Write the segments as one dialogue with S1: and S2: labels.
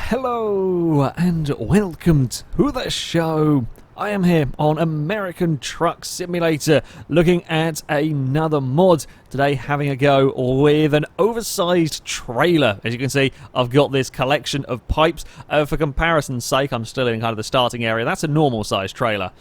S1: Hello and welcome to the show. I am here on American Truck Simulator looking at another mod. Today having a go with an oversized trailer. As you can see, I've got this collection of pipes. For comparison's sake, I'm still in kind of the starting area. That's a normal sized trailer.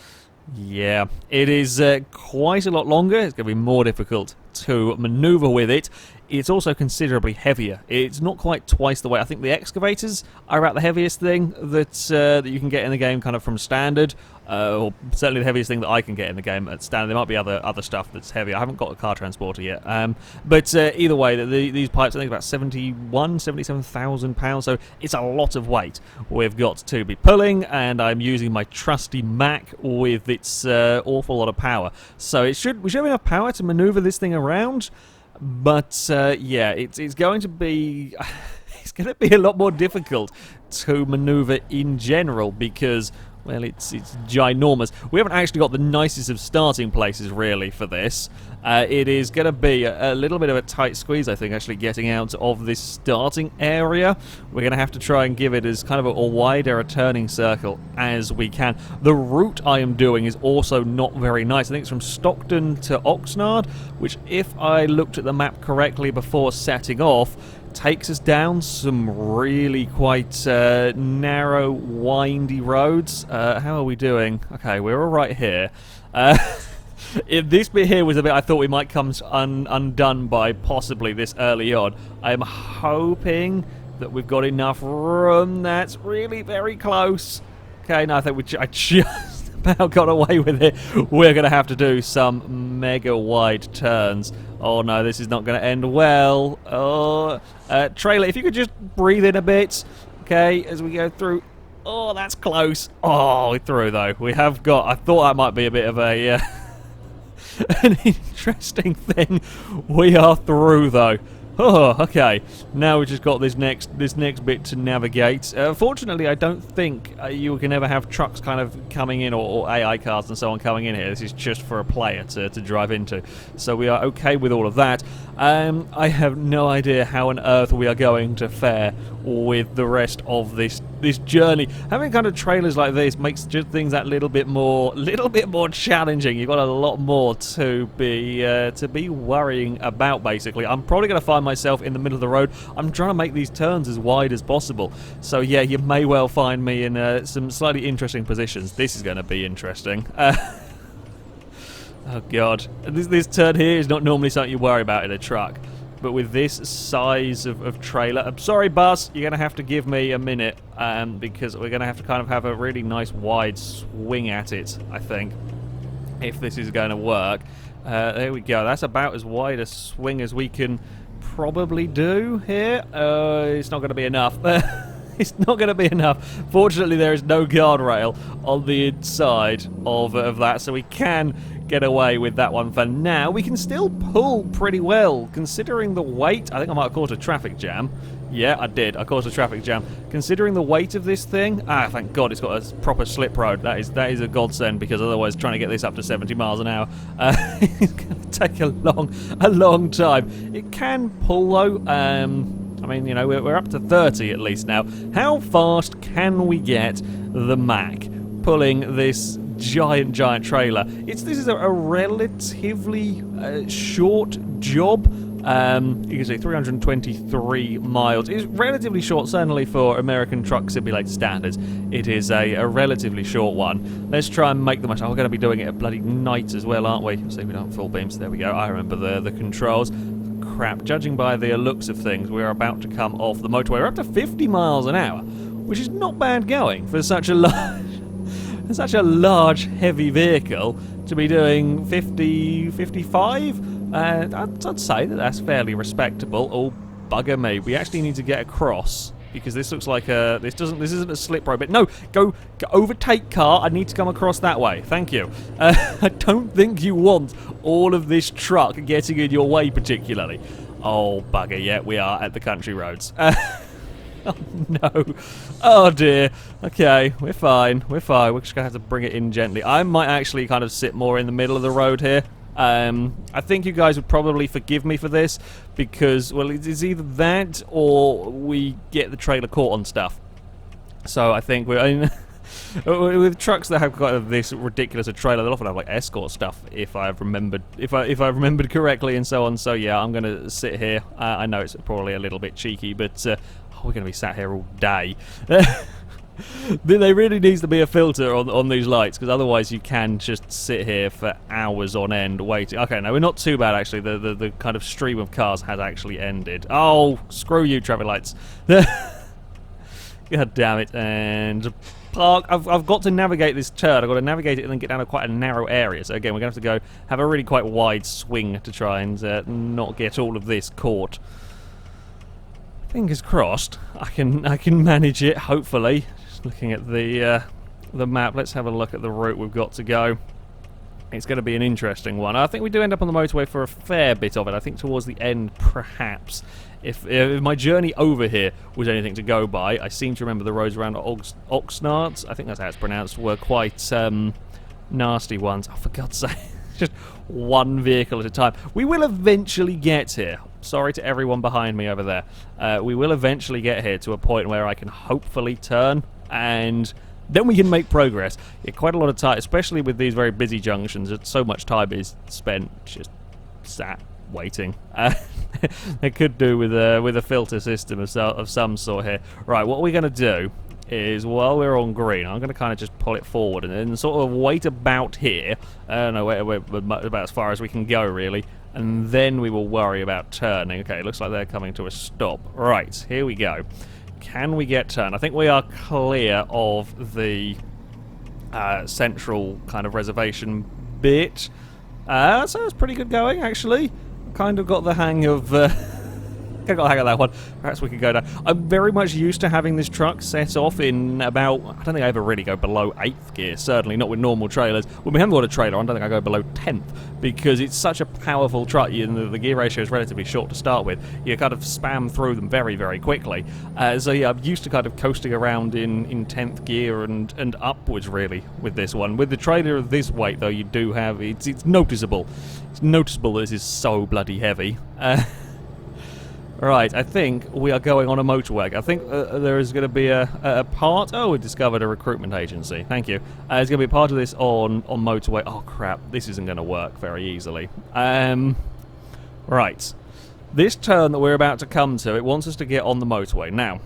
S1: Yeah, it is quite a lot longer. It's going to be more difficult to maneuver with it. It's also considerably heavier. It's not quite twice the weight. I think the excavators are about the heaviest thing that you can get in the game, kind of from standard, or certainly the heaviest thing that I can get in the game at standard. There might be other stuff that's heavier. I haven't got a car transporter yet. But either way, these pipes I think about 77,000 pounds. So it's a lot of weight we've got to be pulling, and I'm using my trusty Mac with its awful lot of power. So we should have enough power to maneuver this thing around. But yeah, it's going to be a lot more difficult to maneuver in general because, well, it's ginormous. We haven't actually got the nicest of starting places really for this. It is going to be a little bit of a tight squeeze, I think, actually getting out of this starting area. We're going to have to try and give it as kind of a wider a turning circle as we can. The route I am doing is also not very nice. I think it's from Stockton to Oxnard, which, if I looked at the map correctly before setting off, takes us down some really quite narrow, windy roads. How are we doing? Okay, we're all right here. If this bit here was a bit I thought we might come undone by possibly this early on, I'm hoping that we've got enough room. That's really very close. Okay, no, I think I just about got away with it. We're going to have to do some mega wide turns. Oh no, this is not going to end well. Oh, trailer, if you could just breathe in a bit, okay, as we go through. Oh, that's close. Oh, we're through though. We have got. I thought that might be a bit of a an interesting thing. We are through though. Oh, okay. Now we've just got this next bit to navigate. Fortunately, I don't think you can ever have trucks kind of coming in, or AI cars and so on coming in here. This is just for a player to drive into. So we are okay with all of that. I have no idea how on earth we are going to fare with the rest of this journey. Having kind of trailers like this makes just things that little bit more challenging. You've got a lot more to be worrying about. Basically, I'm probably going to find myself in the middle of the road. I'm trying to make these turns as wide as possible. So yeah, you may well find me in some slightly interesting positions. This is going to be interesting. Oh god, this turn here is not normally something you worry about in a truck. But with this size of trailer, I'm sorry, bus, you're going to have to give me a minute because we're going to have to kind of have a really nice wide swing at it, I think, if this is going to work. There we go. That's about as wide a swing as we can probably do here. It's not going to be enough. It's not going to be enough. Fortunately, there is no guardrail on the inside of that, so we can get away with that one for now. We can still pull pretty well, considering the weight. I think I might have caused a traffic jam. Yeah, I did. I caused a traffic jam. Considering the weight of this thing, thank God it's got a proper slip road. That is a godsend, because otherwise trying to get this up to 70 miles an hour it's going to take a long time. It can pull though. I mean, you know, we're up to 30 at least now. How fast can we get the Mac pulling this giant trailer? This is a relatively short job. You can see 323 miles. It's relatively short, certainly for American Truck Simulator standards. It is a relatively short one. Let's try and make the most. Oh, we're going to be doing it at bloody night as well, aren't we? See, we don't have full beams. There we go. I remember the controls. Crap. Judging by the looks of things, we're about to come off the motorway. We're up to 50 miles an hour, which is not bad going for such a large, heavy vehicle to be doing 50, 55. I'd say that's fairly respectable. Oh, bugger me. We actually need to get across, because this looks like this isn't a slip road. But no, go overtake car. I need to come across that way. Thank you. I don't think you want all of this truck getting in your way particularly. Oh, bugger. Yeah, we are at the country roads. Oh, no. Oh, dear. Okay, we're fine. We're fine. We're just going to have to bring it in gently. I might actually kind of sit more in the middle of the road here. I think you guys would probably forgive me for this, because, well, it's either that or we get the trailer caught on stuff. So I think we're with trucks that have got this ridiculous a trailer. They'll often have like escort stuff, if I've remembered, if I remembered correctly, and so on. So yeah, I'm gonna sit here. I know it's probably a little bit cheeky, but we're gonna be sat here all day. There really needs to be a filter on these lights, because otherwise you can just sit here for hours on end waiting. Okay, no, we're not too bad actually. The kind of stream of cars has actually ended. Oh, screw you, traffic lights. God damn it. And park. I've got to navigate this turn. I've got to navigate it and then get down to quite a narrow area. So again, we're going to have to go have a really quite wide swing to try and not get all of this caught. Fingers crossed. I can manage it, hopefully. Just looking at the map, let's have a look at the route we've got to go. It's going to be an interesting one. I think we do end up on the motorway for a fair bit of it. I think towards the end, perhaps. If my journey over here was anything to go by, I seem to remember the roads around Oxnard, I think that's how it's pronounced, were quite nasty ones. Oh, for God's sake. Just one vehicle at a time. We will eventually get here. Sorry to everyone behind me over there. We will eventually get here to a point where I can hopefully turn, and then we can make progress. Get quite a lot of time, especially with these very busy junctions. So much time is spent just sat waiting. It could do with a filter system of some sort here. Right, what we're going to do is, while we're on green, I'm going to kind of just pull it forward and then sort of wait about here. No, wait, about as far as we can go, really. And then we will worry about turning. Okay, it looks like they're coming to a stop. Right, here we go. Can we get turned? I think we are clear of the central kind of reservation bit. So it's pretty good going, actually. Kind of got the hang of... got the hang of that one. Perhaps we could go down. I'm very much used to having this truck set off in about... I don't think I ever really go below 8th gear. Certainly not with normal trailers. When we haven't got a trailer, I don't think I go below 10th. Because it's such a powerful truck. The gear ratio is relatively short to start with. You kind of spam through them very, very quickly. So yeah, I'm used to kind of coasting around in 10th gear and upwards, really, with this one. With the trailer of this weight, though, you do have... It's noticeable. It's noticeable that this is so bloody heavy. Right, I think we are going on a motorway. I think there is going to be a part... Oh, we discovered a recruitment agency. Thank you. There's going to be a part of this on motorway. Oh, crap. This isn't going to work very easily. Right. This turn that we're about to come to, it wants us to get on the motorway. Now,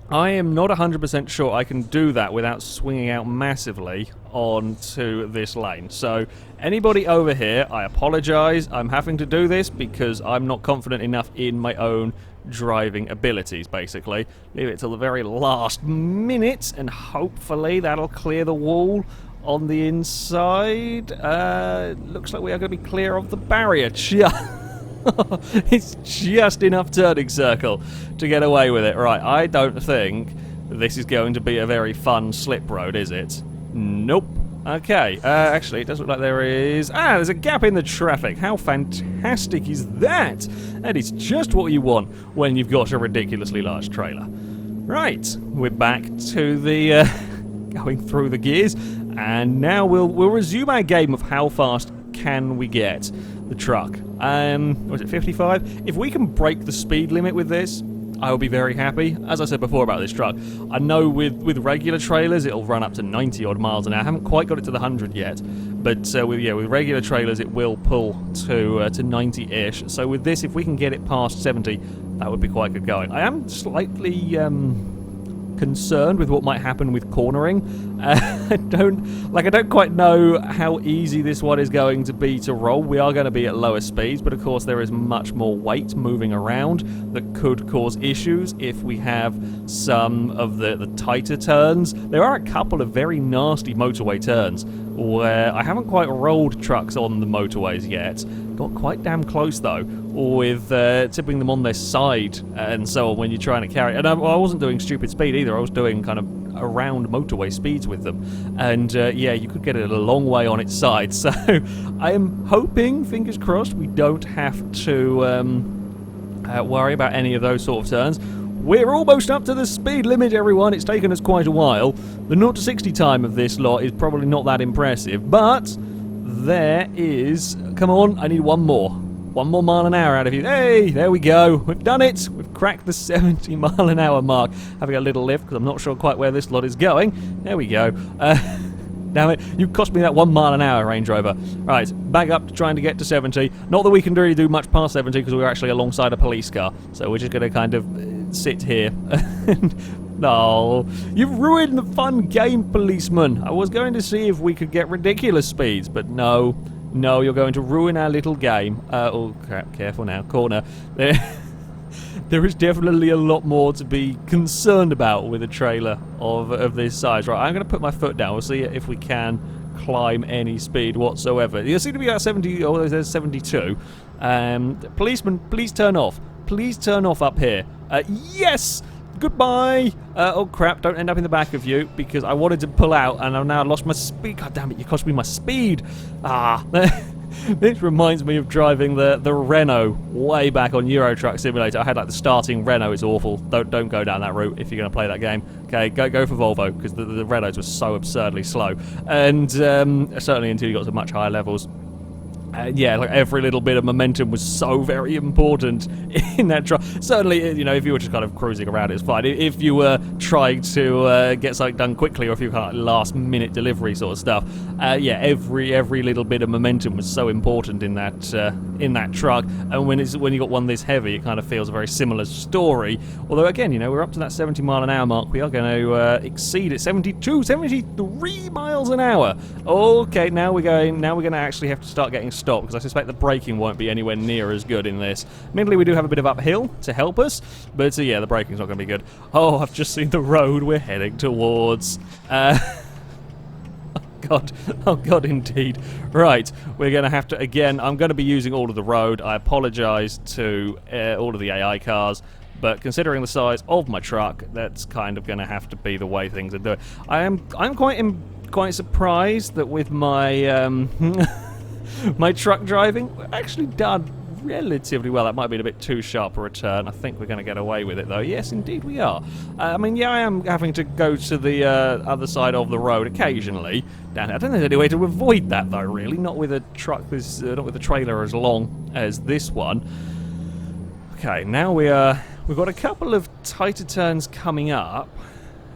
S1: I am not 100% sure I can do that without swinging out massively onto this lane. So, anybody over here, I apologise. I'm having to do this because I'm not confident enough in my own driving abilities, basically. Leave it till the very last minute, and hopefully that'll clear the wall on the inside. Looks like we are going to be clear of the barrier. It's just enough turning circle to get away with it. Right, I don't think this is going to be a very fun slip road, is it? Nope. Okay, actually, it does look like there is... there's a gap in the traffic. How fantastic is that? That is just what you want when you've got a ridiculously large trailer. Right, we're back to the... going through the gears, and now we'll resume our game of how fast can we get the truck. Was it 55? If we can break the speed limit with this, I will be very happy. As I said before about this truck, I know with regular trailers it'll run up to 90 odd miles an hour. I haven't quite got it to the 100 yet, but with regular trailers it will pull to 90-ish. So with this, if we can get it past 70, that would be quite good going. I am slightly concerned with what might happen with cornering. I don't quite know how easy this one is going to be to roll. We are going to be at lower speeds, but of course there is much more weight moving around that could cause issues if we have some of the tighter turns. There are a couple of very nasty motorway turns where I haven't quite rolled trucks on the motorways yet. Got quite damn close though, with tipping them on their side and so on when you're trying to carry. And I wasn't doing stupid speed either. I was doing kind of around motorway speeds with them. And yeah, you could get it a long way on its side. So I am hoping, fingers crossed, we don't have to worry about any of those sort of turns. We're almost up to the speed limit, everyone. It's taken us quite a while. The 0 to 60 time of this lot is probably not that impressive, but there is... Come on, I need one more. 1 more mile an hour out of you. Hey, there we go. We've done it. We've crack the 70-mile-an-hour mark. Having a little lift, because I'm not sure quite where this lot is going. There we go. Damn it, you cost me that 1 mile an hour, Range Rover. Right, back up to trying to get to 70. Not that we can really do much past 70 because we're actually alongside a police car. So we're just going to kind of sit here. No, you've ruined the fun game, policeman. I was going to see if we could get ridiculous speeds, but no. No, you're going to ruin our little game. Oh, crap, careful now. Corner. There is definitely a lot more to be concerned about with a trailer of this size. Right, I'm going to put my foot down. We'll see if we can climb any speed whatsoever. You seem to be at 70, oh, there's 72. Policeman, please turn off. Please turn off up here. Yes! Goodbye! Oh crap, don't end up in the back of you, because I wanted to pull out and I've now lost my speed. God damn it, you cost me my speed! Ah, this reminds me of driving the Renault way back on Euro Truck Simulator. I had like the starting Renault, it's awful. Don't go down that route if you're going to play that game. Okay, go for Volvo, because the Renaults were so absurdly slow. And certainly until you got to much higher levels. Yeah, like every little bit of momentum was so very important in that truck. Certainly, you know, if you were just kind of cruising around, it's fine. If you were trying to get something done quickly, or if you kind of like last-minute delivery sort of stuff, yeah, every little bit of momentum was so important in that truck. And when you got one this heavy, it kind of feels a very similar story. Although again, you know, we're up to that 70-mile-an-hour mark. We are going to exceed it. 72, 73 miles an hour. Okay, now we're going to actually have to start getting stopped, because I suspect the braking won't be anywhere near as good in this. Admittedly, we do have a bit of uphill to help us, but yeah, the braking's not going to be good. Oh, I've just seen the road we're heading towards. Oh god, indeed. Right, we're going to have to, again, I'm going to be using all of the road. I apologise to all of the AI cars, but considering the size of my truck, that's kind of going to have to be the way things are doing. I'm quite surprised that with my my truck driving, we're actually done relatively well. That might be a bit too sharp a return. I think we're going to get away with it, though. Yes, indeed we are. I mean, yeah, I am having to go to the other side of the road occasionally. I don't think there's any way to avoid that, though, really. Not with a truck, not with a trailer as long as this one. Okay, now we've got a couple of tighter turns coming up.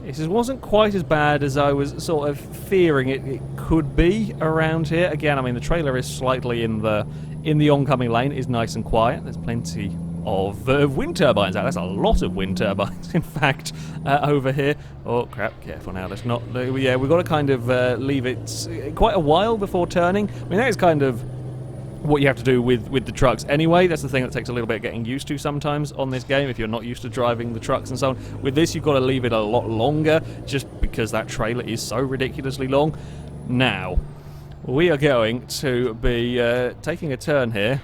S1: This wasn't quite as bad as I was sort of fearing it could be around here. Again, I mean, the trailer is slightly in the oncoming lane. It is nice and quiet. There's plenty of wind turbines out. That's a lot of wind turbines, in fact, over here. Oh, crap, careful now. Let's not... Yeah, we've got to kind of leave it quite a while before turning. I mean, that is kind of what you have to do with the trucks anyway. That's the thing that takes a little bit of getting used to sometimes on this game if you're not used to driving the trucks and so on. With this, you've got to leave it a lot longer just because that trailer is so ridiculously long. Now, we are going to be taking a turn here.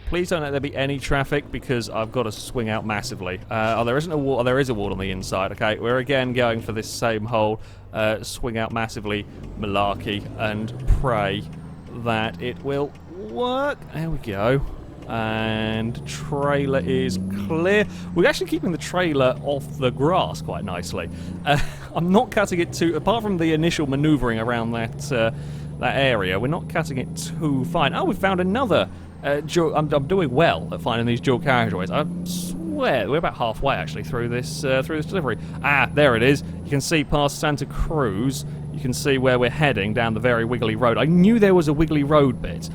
S1: Please don't let there be any traffic because I've got to swing out massively. Oh, there isn't a wall. Oh, there is a wall on the inside. Okay, we're again going for this same whole swing out massively malarkey and pray that it will work. There we go. And trailer is clear. We're actually keeping the trailer off the grass quite nicely. I'm not cutting it too, apart from the initial manoeuvring around that area, we're not cutting it too fine. Oh, we've found another I'm doing well at finding these dual carriageways. I swear we're about halfway actually through this delivery. Ah, there it is. You can see past Santa Cruz. You can see where we're heading down the very wiggly road. I knew there was a wiggly road bit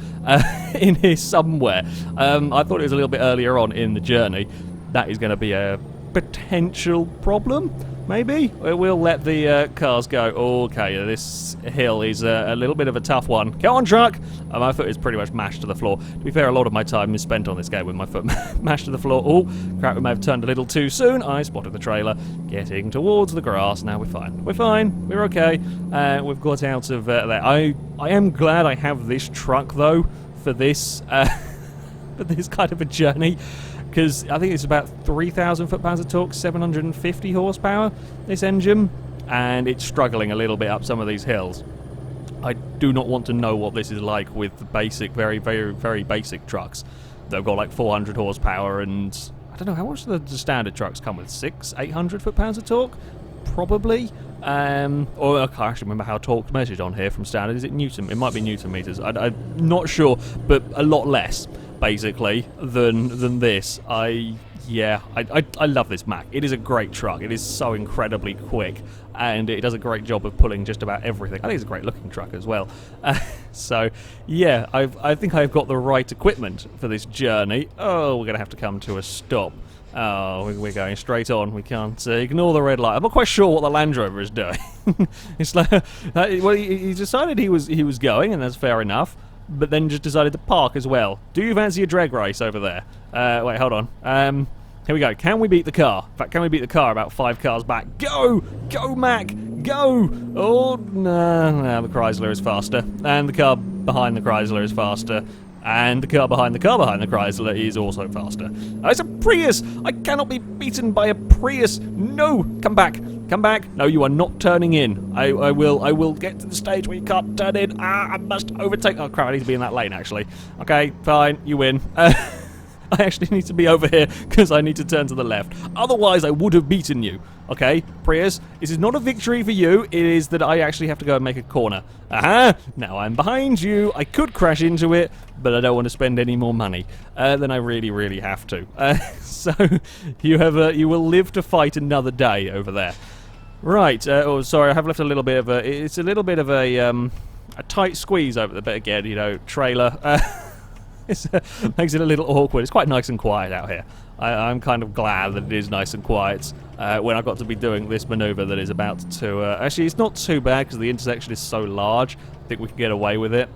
S1: in here somewhere. I thought it was a little bit earlier on in the journey. That is going to be a potential problem, maybe? We'll let the cars go. Okay, this hill is a little bit of a tough one. Come on, truck! My foot is pretty much mashed to the floor. To be fair, a lot of my time is spent on this game with my foot mashed to the floor. Oh, crap, we may have turned a little too soon. I spotted the trailer getting towards the grass. Now we're fine. We're fine. We're okay. We've got out of there. I am glad I have this truck, though, for this, for this kind of a journey. Because I think it's about 3,000 foot-pounds of torque, 750 horsepower, this engine, and it's struggling a little bit up some of these hills. I do not want to know what this is like with the basic, very, very, very basic trucks. They've got like 400 horsepower and, I don't know, how much do the standard trucks come with? 800 foot-pounds of torque? Probably. Or I can't actually remember how torque's measured on here from standard. Is it Newton? It might be Newton meters. I'm not sure, but a lot less, basically, than this. yeah, I love this Mack. It is a great truck. It is so incredibly quick, and it does a great job of pulling just about everything. I think it's a great looking truck as well. So, yeah, I think I've got the right equipment for this journey. Oh, we're going to have to come to a stop. Oh, we're going straight on. We can't ignore the red light. I'm not quite sure what the Land Rover is doing. It's like, well, he decided he was going, and that's fair enough. But then just decided to park as well. Do you fancy a drag race over there? Wait, hold on. Here we go. Can we beat the car? In fact, can we beat the car about 5 cars back? Go! Go, Mack! Go! Oh, no, the Chrysler is faster. And the car behind the Chrysler is faster. And the car behind the Chrysler is also faster. Oh, it's a Prius! I cannot be beaten by a Prius! No! Come back! Come back! No, you are not turning in. I will get to the stage where you can't turn in. I must overtake. Oh crap! I need to be in that lane actually. Okay, fine. You win. I actually need to be over here because I need to turn to the left. Otherwise, I would have beaten you. Okay, Prius, this is not a victory for you. It is that I actually have to go and make a corner. Aha! Now I'm behind you. I could crash into it, but I don't want to spend any more money than I really, really have to. So you will live to fight another day over there. Right. Oh, sorry. I have left a little bit of a. It's a little bit of a tight squeeze over there. But again, trailer. It makes it a little awkward. It's quite nice and quiet out here. I'm kind of glad that it is nice and quiet when I got to be doing this manoeuvre that is about to... actually, it's not too bad because the intersection is so large. I think we can get away with it.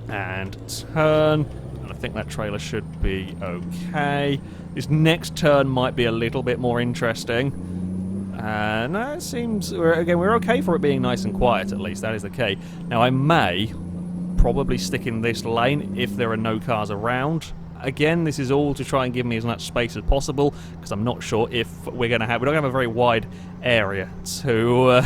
S1: And turn. And I think that trailer should be okay. This next turn might be a little bit more interesting. No, it seems... Again, we're okay for it being nice and quiet, at least. That is the key. Now, I may probably stick in this lane if there are no cars around. Again, this is all to try and give me as much space as possible because I'm not sure if we're not going to have a very wide area to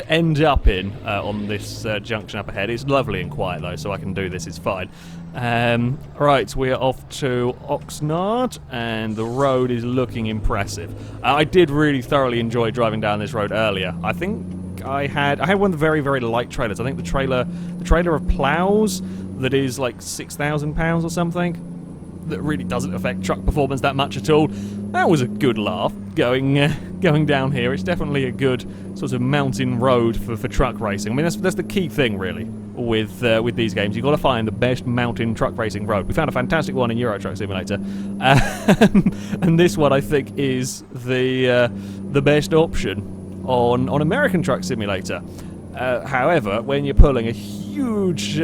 S1: end up in on this junction up ahead. It's lovely and quiet though, so I can do this. It's fine. Right, we're off to Oxnard, and the road is looking impressive. I did really thoroughly enjoy driving down this road earlier. I think I had one of the very, very light trailers. I think the trailer of plows that is like £6,000 or something, that really doesn't affect truck performance that much at all. That was a good laugh going down here. It's definitely a good sort of mountain road for truck racing. I mean, that's the key thing really with these games. You've got to find the best mountain truck racing road. We found a fantastic one in Euro Truck Simulator, and this one I think is the best option on American Truck Simulator. However, when you're pulling a huge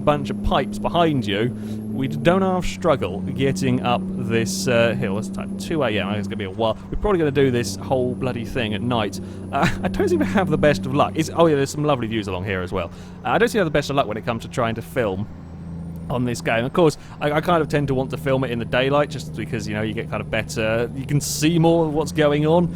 S1: bunch of pipes behind you, we don't half struggle getting up this hill. It's time 2 a.m. I think it's going to be a while. We're probably going to do this whole bloody thing at night. I don't seem to have the best of luck. Oh yeah, there's some lovely views along here as well. I don't seem to have the best of luck when it comes to trying to film on this game. Of course, I kind of tend to want to film it in the daylight just because, you get kind of better, you can see more of what's going on.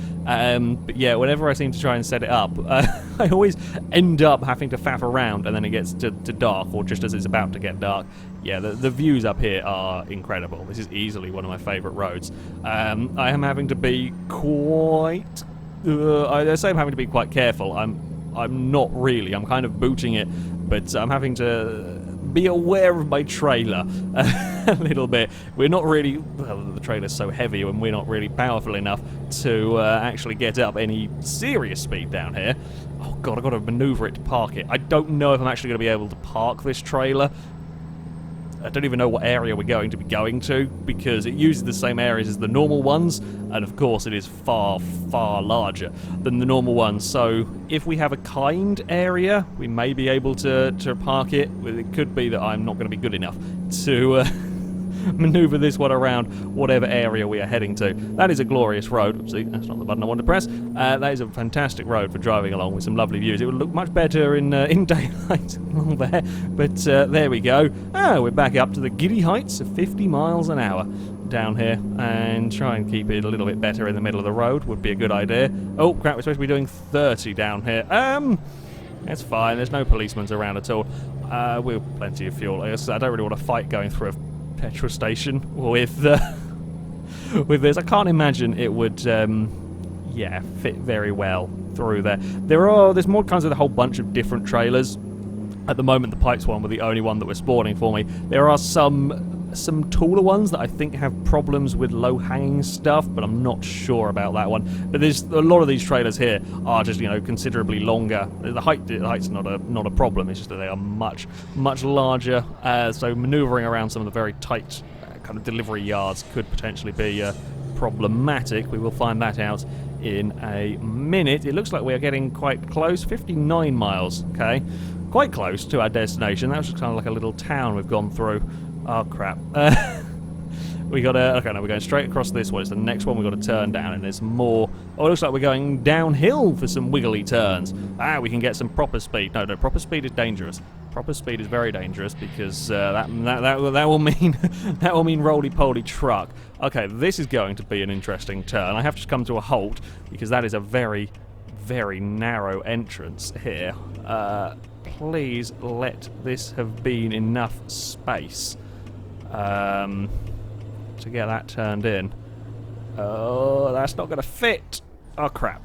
S1: But yeah, whenever I seem to try and set it up, I always end up having to faff around and then it gets to dark, or just as it's about to get dark. Yeah, the views up here are incredible. This is easily one of my favourite roads. I am having to be quite... I say I'm having to be quite careful. I'm not really. I'm kind of booting it, but I'm having to be aware of my trailer a little bit. We're not really... Well, the trailer's so heavy and we're not really powerful enough to actually get up any serious speed down here. Oh god, I've got to manoeuvre it to park it. I don't know if I'm actually going to be able to park this trailer. I don't even know what area we're going to be going to, because it uses the same areas as the normal ones, and of course it is far, far larger than the normal ones. So if we have a kind area, we may be able to park it. It could be that I'm not going to be good enough to maneuver this one around whatever area we are heading to. That is a glorious road. Oopsie, that's not the button I wanted to press. That is a fantastic road for driving along with some lovely views. It would look much better in daylight along there, but there we go. We're back up to the giddy heights of 50 miles an hour down here, and try and keep it a little bit better in the middle of the road would be a good idea. Oh crap, we're supposed to be doing 30 down here. That's fine, there's no policemen around at all. We've plenty of fuel. I don't really want to fight going through a petrol station with this. I can't imagine it would fit very well through there. There's more kinds of a whole bunch of different trailers. At the moment the pipes one were the only one that was spawning for me. There are some some taller ones that I think have problems with low-hanging stuff, but I'm not sure about that one. But there's a lot of these trailers here are just, you know, considerably longer. The height's not a problem. It's just that they are much larger. So manoeuvring around some of the very tight kind of delivery yards could potentially be problematic. We will find that out in a minute. It looks like we are getting quite close. 59 miles. Okay. Quite close to our destination. That was just kind of like a little town we've gone through. Oh, crap. We gotta... Okay, no, we're going straight across this one. It's the next one we've got to turn down, and there's more... Oh, it looks like we're going downhill for some wiggly turns. Ah, we can get some proper speed. No, proper speed is dangerous. Proper speed is very dangerous because that will mean... that will mean roly-poly truck. Okay, this is going to be an interesting turn. I have to come to a halt because that is a very, very narrow entrance here. Please let this have been enough space to get that turned in. Oh, that's not going to fit. Oh, crap.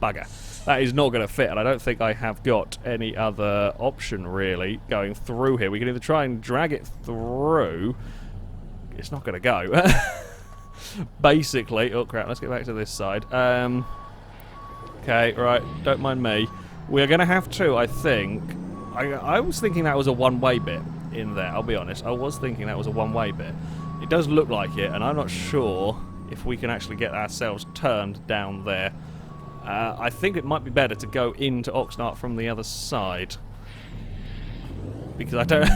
S1: Bugger. That is not going to fit, and I don't think I have got any other option, really, going through here. We can either try and drag it through. It's not going to go. Basically. Oh, crap. Let's get back to this side. Okay, right. Don't mind me. We're going to have to, I think... I was thinking that was a one-way bit in there, I'll be honest. I was thinking that was a one-way bit. It does look like it, and I'm not sure if we can actually get ourselves turned down there. I think it might be better to go into Oxnard from the other side. Because I don't...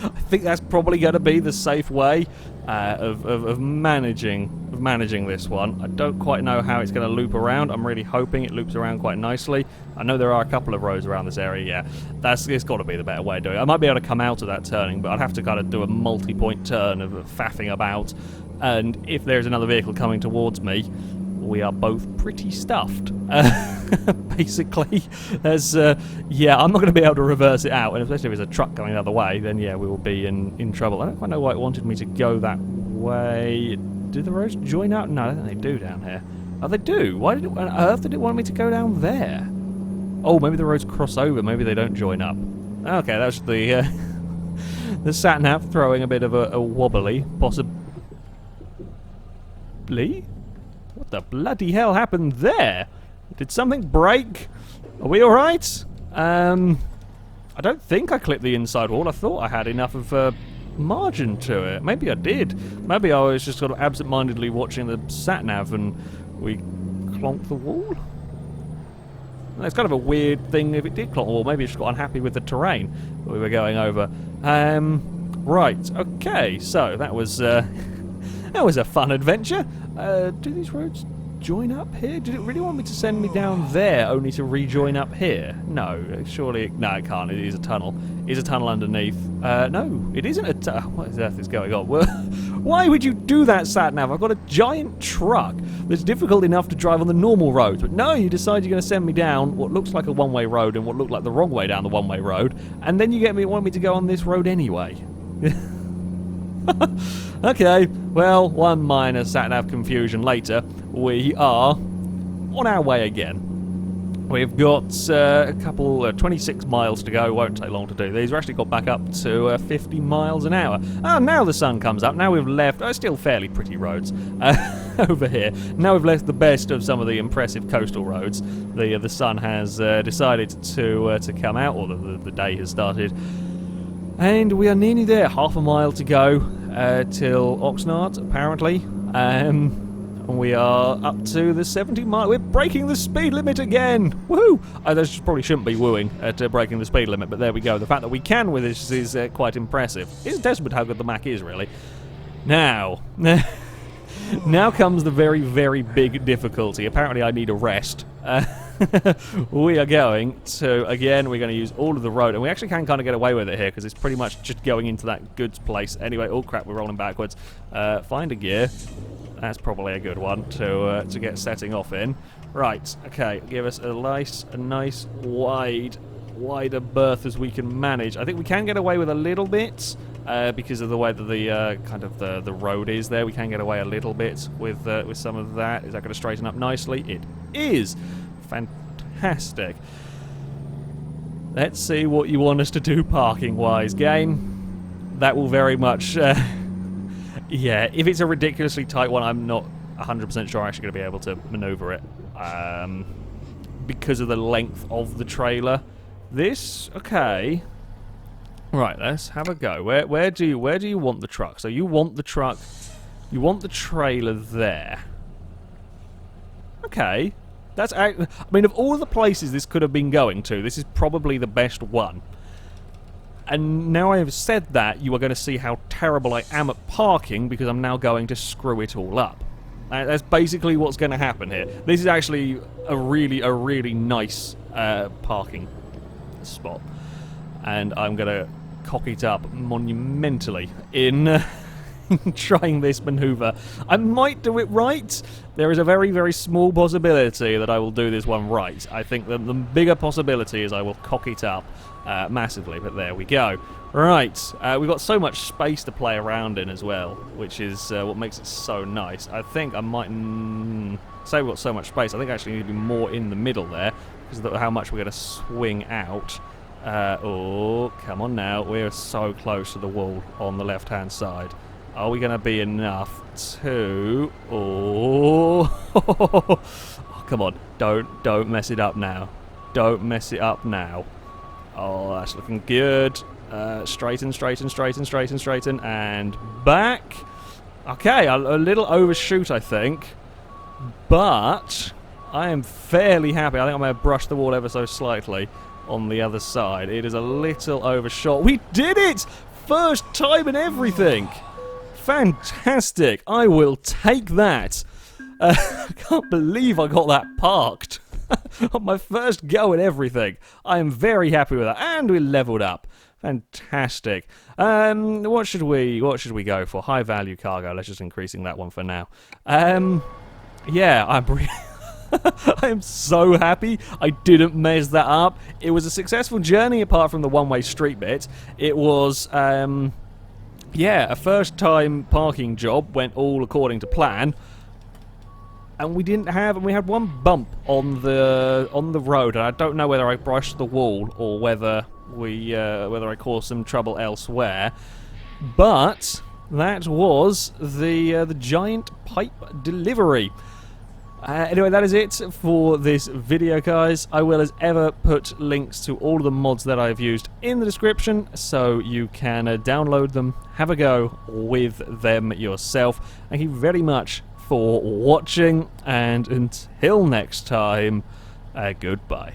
S1: I think that's probably going to be the safe way of managing this one. I don't quite know how it's going to loop around. I'm really hoping it loops around quite nicely. I know there are a couple of roads around this area, yeah. It's got to be the better way of doing it. I might be able to come out of that turning, but I'd have to kind of do a multi-point turn of faffing about. And if there's another vehicle coming towards me, we are both pretty stuffed. Basically, there's yeah, I'm not going to be able to reverse it out, and especially if there's a truck coming the other way, then yeah, we will be in trouble. I don't quite know why it wanted me to go that way. Do the roads join up? No, I don't think they do down here. Oh, they do. Why on earth did it want me to go down there? Oh, maybe the roads cross over. Maybe they don't join up. Okay, that's the the sat-nav throwing a bit of a wobbly, possibly. What the bloody hell happened there? Did something break? Are we alright? I don't think I clipped the inside wall. I thought I had enough of margin to it. Maybe I did. Maybe I was just sort of absent-mindedly watching the sat-nav and we clonked the wall? It's kind of a weird thing if it did clonk the wall. Maybe it just got unhappy with the terrain that we were going over. Right, okay, so that was a fun adventure. Do these roads join up here? Did it really want me to send me down there only to rejoin up here? No, surely... No, it can't. It is a tunnel. It is a tunnel underneath. No, it isn't a tunnel. What on earth is going on? Why would you do that, sat-nav? I've got a giant truck that's difficult enough to drive on the normal roads. But no, you decide you're going to send me down what looks like a one-way road and what looked like the wrong way down the one-way road. And then you want me to go on this road anyway. Okay, well, one minor sat-nav confusion later, we are on our way again. We've got a couple, 26 miles to go. Won't take long to do these. We've actually got back up to 50 miles an hour. Oh, now the sun comes up. Now we've left... still fairly pretty roads over here. Now we've left the best of some of the impressive coastal roads. The sun has decided to come out, or the day has started. And we are nearly there. Half a mile to go till Oxnard, apparently. We are up to the 70 mile. We're breaking the speed limit again. Woohoo! That probably shouldn't be wooing at breaking the speed limit, but there we go. The fact that we can with this is quite impressive. It's a testament how good the Mac is, really. Now, now comes the very, very big difficulty. Apparently, I need a rest. We are going to, again, we're going to use all of the road, and we actually can kind of get away with it here because it's pretty much just going into that goods place. Anyway, oh crap, we're rolling backwards. Find a gear. That's probably a good one to get setting off in. Right, okay, give us a nice wider berth as we can manage. I think we can get away with a little bit because of the way that the kind of the road is there. We can get away a little bit with some of that. Is that going to straighten up nicely? It is. Fantastic. Let's see what you want us to do parking-wise, game. that will very much... yeah, if it's a ridiculously tight one, I'm not 100% sure I'm actually going to be able to maneuver it. Because of the length of the trailer. This, okay. Right, let's have a go. Where do you want the truck? So you want the truck, you want the trailer there. Okay. That's, I mean, of all the places this could have been going to, this is probably the best one. And now I have said that, you are going to see how terrible I am at parking, because I'm now going to screw it all up. That's basically what's going to happen here. This is actually a really nice parking spot. And I'm going to cock it up monumentally in trying this maneuver. I might do it right. There is a very small possibility that I will do this one right. I think the bigger possibility is I will cock it up massively, but there we go. Right, we've got so much space to play around in as well, which is what makes it so nice. I think I might say we've got so much space. I think I actually need to be more in the middle there, because of how much we're going to swing out. Oh, come on now. We're so close to the wall on the left-hand side. Are we going to be enough to... Oh. Oh, come on. Don't mess it up now. Don't mess it up now. Oh, that's looking good. Straighten, and back. Okay, a little overshoot, I think. But I am fairly happy. I think I may have brushed the wall ever so slightly on the other side. It is a little overshot. We did it! First time in everything! Fantastic! I will take that. I can't believe I got that parked. On my first go at everything. I am very happy with that. And we leveled up. Fantastic. What should we go for? High value cargo. Let's just increasing that one for now. Yeah, I am so happy I didn't mess that up. It was a successful journey apart from the one-way street bit. It was, yeah, a first-time parking job, went all according to plan. And we had one bump on the road, and I don't know whether I brushed the wall or whether I caused some trouble elsewhere. But that was the giant pipe delivery. Anyway, that is it for this video, guys. I will, as ever, put links to all of the mods that I've used in the description, so you can download them, have a go with them yourself. Thank you very much for watching, and until next time, goodbye.